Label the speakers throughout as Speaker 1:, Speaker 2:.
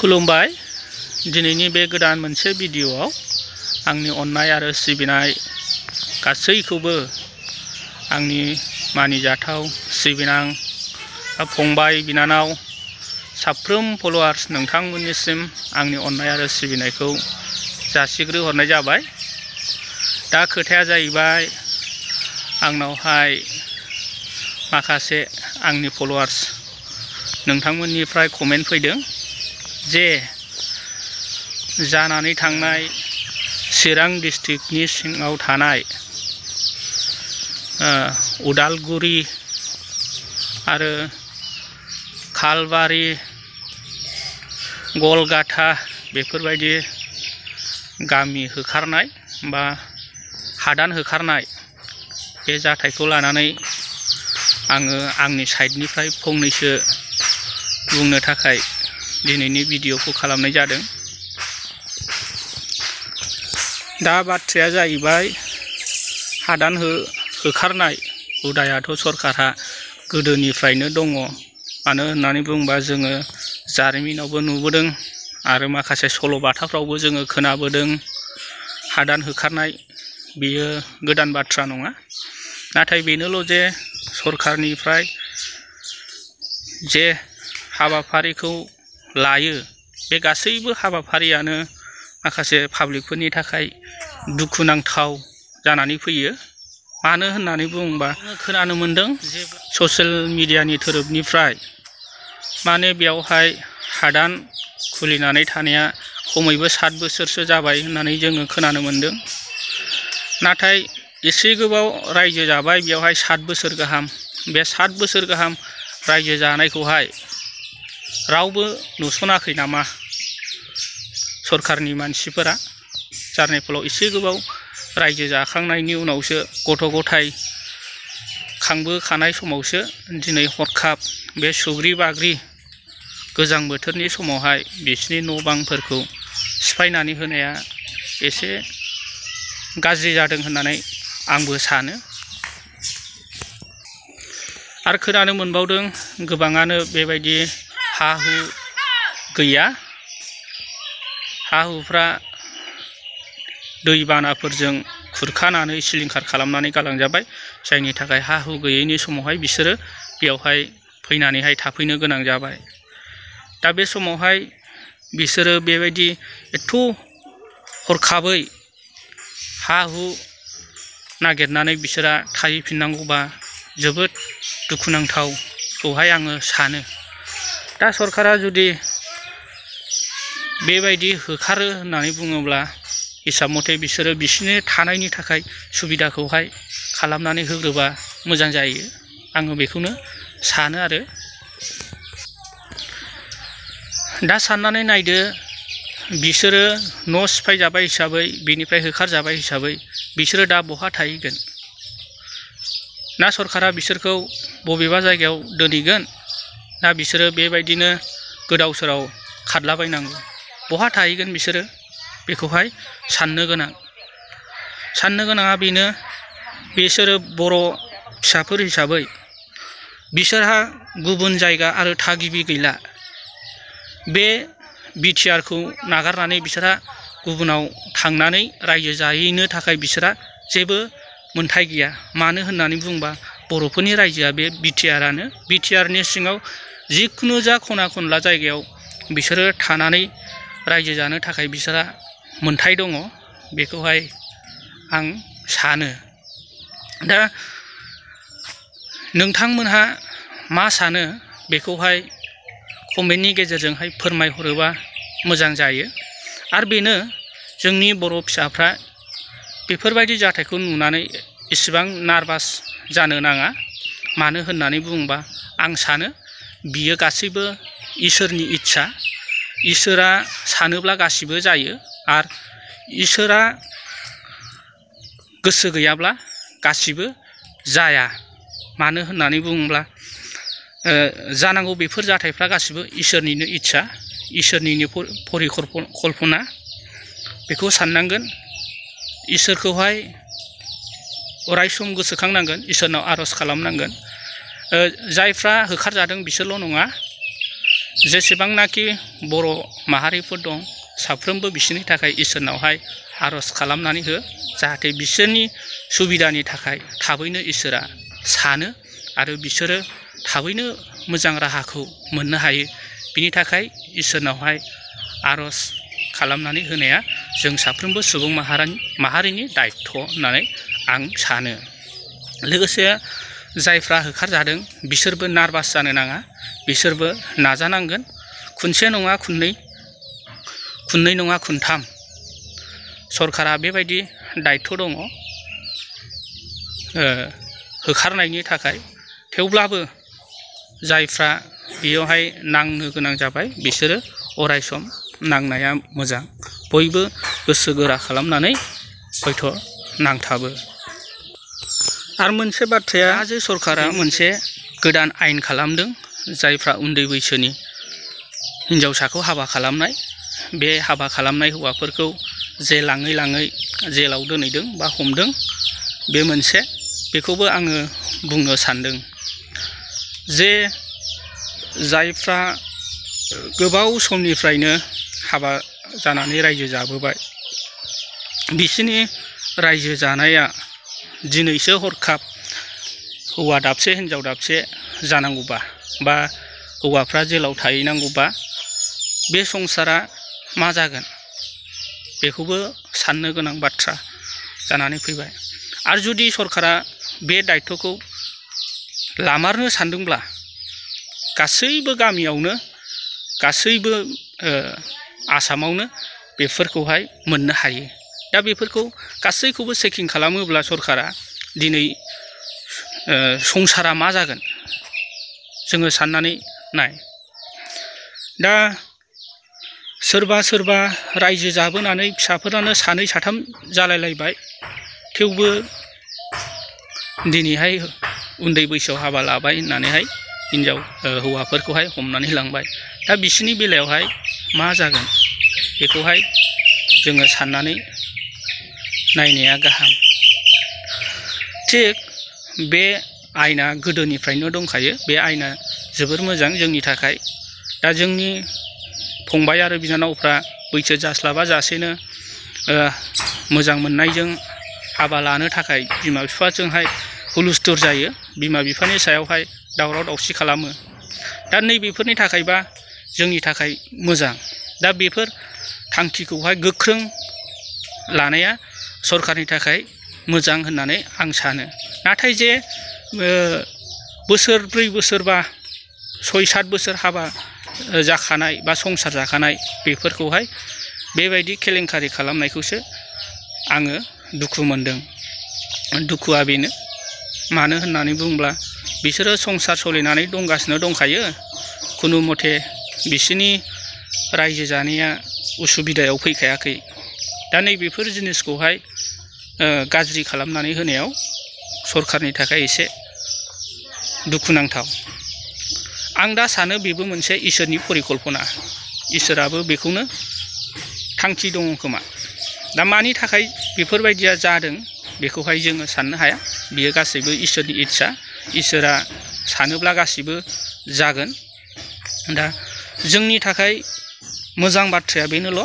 Speaker 1: खुलुमबाय। दिनैनि बे गोदान मोनसे भिडिअआव आंनि अननाय आरो सिबिनाय गासैखौबो आंनि मानिजाथाव सिबिनां फंबाय बिनानाव साफ्रोम फलोवार्स नोंथांमोननिसिम आंनि अननाय आरो सिबिनायखौ जासिग्रोहरनाय जाबाय। दा खोथाया जाहैबाय आंनावहाय माखासे आंनि फलोवार्स नोंथांमोननिफ्राय कमेन्ट फैदों जे जानानै थांनाय चिरां डिस्ट्रिक्टनि सिङाव थानाय उदालगुरि आरो खालबारि गलगाथा बेफोरबायदि गामि होखारनाय बा हादान होखारनाय बे जाथायखौ लानानै आङो आंनि साइडनिफ्राय फंनैसो बुंनो थाखाय दिनैनि भिडिअखौ खालामनाय जादों। दा बाथ्राया जाहैबाय हादान होखारनाय हुदायाथ' सरकारहा गोदोनिफ्रायनो दङ। मानो होननानै बुङोबा जोङो जारिमिनावबो नुबोदों आरो माखासे सल'बाथाफ्रावबो जोङो खोनाबोदों। हादान होखारनाय बेयो गोदान बाथ्रा नङा। नाथाय बेनोल' जे सरकारनिफ्राय जे हाबाफारिखौ लायो बे गासैबो हाबाफारियानो माखासे पाब्लिकफोरनि थाखाय दुखुनांथाव जानानै फैयो। मानो होननानै बुङोबा खोनानो मोनदों जे ससियेल मिडियानि थोरोबनिफ्राय माने बेयावहाय हादान खुलिनानै थानाया खमैबो 7 बोसोरसो जाबाय होननानै जोङो खोनानो मोनदों। नाथाय एसे गोबाव रायजो जाबाय बेयावहाय 7 बोसोर गाहाम। बे 7 बोसोर गाहाम रायजो जानायखौहाय रावबो नुसनाखै नामा सरकारनि मानसिफोरा? जारनि फलाव एसे गोबाव रायजो जाखांनायनि उनावसो गथ' गथाय खांबोखानाय समावसो दिनै हरखाब बे सुग्रि बाग्रि गोजां बोथोरनि समावहाय बिसिनि न' बांफोरखौ सिफायनानै होनाया एसे गाज्रि जादों होननानै आंबो सानो। आरो खोनानो मोनबावदों गोबाङानो बेबायदि हा हु गैया। हा हुफ्रा दैबानाफोरजों खुरखानानै सिलिंखार खालामनानै गालांजाबाय। जायनि थाखाय हा हु गैयैनि समावहाय बिसोरो बेयावहाय फैनानैहाय थाफैनो गोनां जाबाय। दा बे समावहाय बिसोरो बेबायदि एथ' हरखाबै हा हु नागिरनानै बिसोरा थाहैफिननांगौबा जोबोद दुखुनांथावखौहाय आङो सानो। दा सरकारा जुदि बेबायदि होखारो होननानै बुङोब्ला हिसाब मथे बिसोरो बिसोरनि थानायनि थाखाय सुबिदाखौहाय खालामनानै होग्रोबा मोजां जायो। आङो बेखौनो सानो आरो। दा साननानै नायदो बिसोरो न' सिफायजाबाय हिसाबै बेनिफ्राय होखारजाबाय हिसाबै बिसोरो दा बहा थाहैगोन? ना सरकारा बिसोरखौ बबेबा जायगायाव दोनहैगोन ना बिसोरो बेबायदिनो गोदाव सोराव खारलाबायनांगौ? बहा थाहैगोन बिसोरो? बेखौहाय साननो गोनाङा बेनो बिसोरो बर' फिसाफोर हिसाबै बिसोरहा गुबुन जायगा आरो थागिबि गैला। बे बिटिआरखौ नागारनानै बिसोरहा गुबुनाव थांनानै रायजो जाहैनो थाखाय बिसोरहा जेबो मोन्थाय गैया। मानो होननानै बुङोबा बर'फोरनि रायजोआ बे बिटिआरानो। बिटिआरनि सिङाव जिखुनु जा खना खनला जायगायाव बिसोरो थानानै रायजो जानो थाखाय बिसोरहा मोन्थाय दङ। बेखौहाय आं सानो। दा नोंथांमोनहा मा सानो बेखौहाय कमेन्टनि गेजेरजोंहाय फोरमायहरोबा मोजां जायो। आरो बेनो जोंनि बर' फिसाफ्रा बेफोरबायदि जाथायखौ नुनानै इसेबां नार्भास जानो नाङा। मानो होननानै बुङोबा आं सानो बियो गासैबो इसोरनि इस्सा। इसोरा सानोब्ला गासिबो जायो आरो इसोरा गोसो गैयाब्ला गासिबो जाया। मानो होननानै बुङोब्ला जानांगौ बेफोर जाथायफ्रा गासिबो इसोरनिनो इस्सा, इसोरनिनो परिकल्पना। बेखौ साननांगोन। इसोरखौहाय अरायसम गोसोखांनांगोन, इसोरनाव आर'ज खालामनांगोन। जायफ्रा होखारजादों बिसोरल' नङा, जेसेबांनाखि बर' माहारिफोर दं साफ्रोमबो बिसोरनि थाखाय इसोरनावहाय आर'ज खालामनानै हो जाहाथे बिसोरनि सुबिदानि थाखाय थाबैनो इसोरा सानो आरो बिसोरो थाबैनो मोजां राहाखौ मोननो हायो। बिनि थाखाय इसोरनावहाय आर'ज खालामनानै होनाया जों साफ्रोमबो सुबुं माहारिनि दायित्व होननानै आं सानो। लोगोसे जायफ्रा होखारजादों बिसोरबो नार्भास जानो नाङा, बिसोरबो नाजानांगोन। खुनसे नङा खुननै, खुननै नङा खुनथाम सरकारा बेबायदि दायित्व दङ होखारनायनि थाखाय। थेवब्लाबो जायफ्रा बेयावहाय नांनो गोनां जाबाय बिसोरो अरायसम नांनाया मोजां। बयबो गोसो गोरा खालामनानै हयथ' नांथाबो। आरो मोनसे बाथ्राया जे सरकारा मोनसे गोदान आयेन खालामदों जायफ्रा उन्दै बैसोनि हिनजावसाखौ हाबा खालामनाय, बे हाबा खालामनाय हौवाफोरखौ लाङै लाङै जेलाव दोनहैदों बा हमदों। बे मोनसे, बेखौबो आङो बुंनो सानदों जे जायफ्रा गोबाव समनिफ्रायनो हाबा जानानै रायजो जाबोबाय बिसोरनि रायजो जानाया दिनैसो हरखाब हौवा दाबसे हिनजाव दाबसे जानांगौबा बा हौवाफ्रा जेलाव थाहैनांगौबा बे संसारा मा जागोन बेखौबो साननो गोनां बाथ्रा जानानै फैबाय। आरो जुदि सरकारा बे दायित्वखौ लामारनो सानदोंब्ला गासैबो गामियावनो गासैबो आसामावनो बेफोरखौहाय मोननो हायो। दा बेफोरखौ गासैखौबो चेकिं खालामोब्ला सरकारा दिनै संसारा मा जागोन जोङो साननानै नाय। दा सोरबा सोरबा रायजो जाबोनानै फिसाफोरानो सानै साथाम जालायलायबाय, थेवबो दिनैहाय उन्दै बैसोआव हाबा लाबाय होननानैहाय हौवाफोरखौहाय हमनानै लांबाय। दा बिसोरनि बेलायावहाय मा जागोन बेखौहाय जोङो साननानै नायनाया गाहाम। थिग बे आयेना गोदोनिफ्रायनो दंखायो, बे आयेना जोबोर मोजां जोंनि थाखाय। दा जोंनि फंबाय आरो बिनानावफ्रा बैसो जास्लाबा जासेनो मोजां मोननायजों हाबा लानो थाखाय बिमा बिफाजोंहाय हुलुस्थुर जायो, बिमा बिफानि सायावहाय दावराव दावसि खालामो। दा नैबेफोरनि थाखायबा जोंनि थाखाय मोजां। दा बेफोर थांखिखौहाय गोख्रों लानाया सरकारनि थाखाय मोजां होननानै आं सानो। नाथाय जे बोसोरब्रै बोसोरबा 6-7 बोसोर हाबा जाखानाय बा संसार जाखानाय बेफोरखौहाय बेबायदि केलेंकारि खालामनायखौसो आङो दुखु मोनदों। दुखुआ बेनो, मानो होननानै बुङोब्ला बिसोरो संसार सोलिनानै दंखायो, खुनु मथे बिसोरनि रायजो जानाया उसुबिदायाव फैखायाखै। दा नैबेफोर जिनिसखौहाय गाज्रि खालामनानै होनायाव सरकारनि थाखाय एसे दुखुनांथाव। आं दा सानो बेबो मोनसे इसोरनि परिकल्पना, इसोराबो बेखौनो थांखि दङ खोमा। दा मानि थाखाय बेफोरबायदिया जादों बेखौहाय जोङो साननो हाया, बियो गासैबो इसोरनि इस्सा, इसोरा सानोब्ला गासैबो जागोन। दा जोंनि थाखाय मोजां बाथ्राया बेनोल',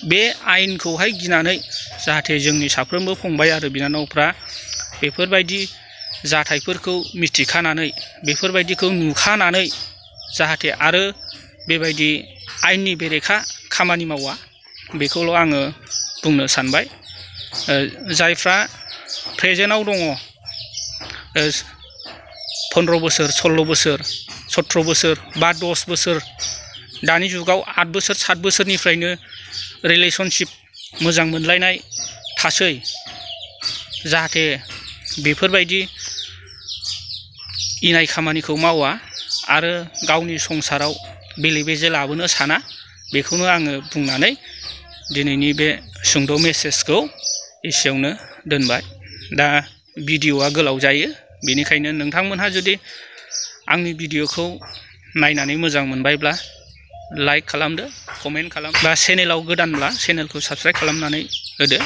Speaker 1: बे आयेनखौहाय गिनानै जाहाथे जोंनि साफ्रोमबो फंबाय आरो बिनानावफ्रा बेफोरबायदि जाथायफोरखौ मिथिखानानै बेफोरबायदिखौ नुखानानै जाहाथे आरो बेबायदि आयेननि बेरेखा खामानि मावा, बेखौल' आङो बुंनो सानबाय। जायफ्रा प्रेजेन्टआव दङ 15 बोसोर 16 बोसोर 17 बोसोर बा 10 बोसोर, दानि जुगाव 8 बोसोर 7 बोसोरनिफ्रायनो रिलेसनशिप मोजां मोनलायनाय थासै, जाहाथे बेफोरबायदि इनाय खामानिखौ मावा आरो गावनि संसाराव बेले बेजे लाबोनो साना, बेखौनो आङो बुंनानै दिनैनि बे सुंद' मेसेजखौ एसेयावनो दोनबाय। दा भिडिअ'आ गोलाव जायो, बेनिखायनो नोंथांमोनहा जुदि आंनि भिडिअ'खौ नायनानै मोजां मोनबायब्ला लाइक खालामदो, कमेन्ट खालाम, बा चेनेलाव गोदानब्ला चेनेलखौ साबस्क्राइब खालामनानै होदो।